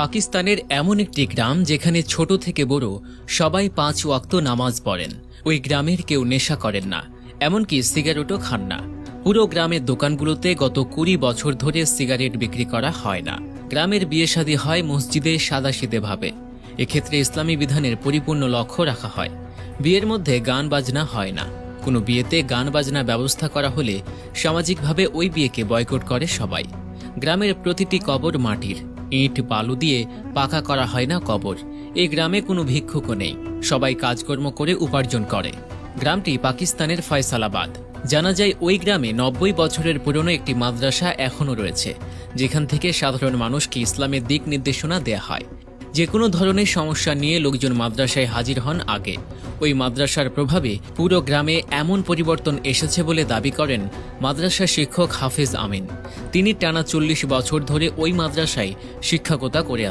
পাকিস্তানের এমন একটি গ্রাম যেখানে ছোট থেকে বড় সবাই 5 ওয়াক্ত নামাজ পড়েন। ওই গ্রামের কেউ নেশা করেন না, এমনকি সিগারেটও খান না। পুরো গ্রামের দোকানগুলোতে গত 20 বছর ধরে সিগারেট বিক্রি করা হয় না। গ্রামের বিয়ে শাদী হয় মসজিদে সাদাসিধেভাবে। এক্ষেত্রে ইসলামী বিধানের পরিপূর্ণ লক্ষ্য রাখা হয়। বিয়ের মধ্যে গান বাজনা হয় না। কোনো বিয়েতে গান বাজনা ব্যবস্থা করা হলে সামাজিকভাবে ওই বিয়েকে বয়কট করে সবাই। গ্রামের প্রতিটি কবর মাটির, ইট বালু দিয়ে পাকা করা হয় না কবর। এই গ্রামে কোনো ভিক্ষুকও নেই, সবাই কাজকর্ম করে উপার্জন করে। গ্রামটি পাকিস্তানের ফয়সালাবাদ। জানা যায় ওই গ্রামে 90 বছরের পুরনো একটি মাদ্রাসা এখনও রয়েছে, যেখান থেকে সাধারণ মানুষকে ইসলামের দিক নির্দেশনা দেয়া হয়। যে কোনো ধরনের সমস্যা নিয়ে লোকজন মাদ্রাসায় হাজির হন আগে। ওই মাদ্রাসার প্রভাবে পুরো গ্রামে এমন পরিবর্তন এসেছে বলে দাবি করেন মাদ্রাসা শিক্ষক হাফেজ আমিন। তিনি টানা 40 বছর ধরে ওই মাদ্রাসায় শিক্ষকতা করে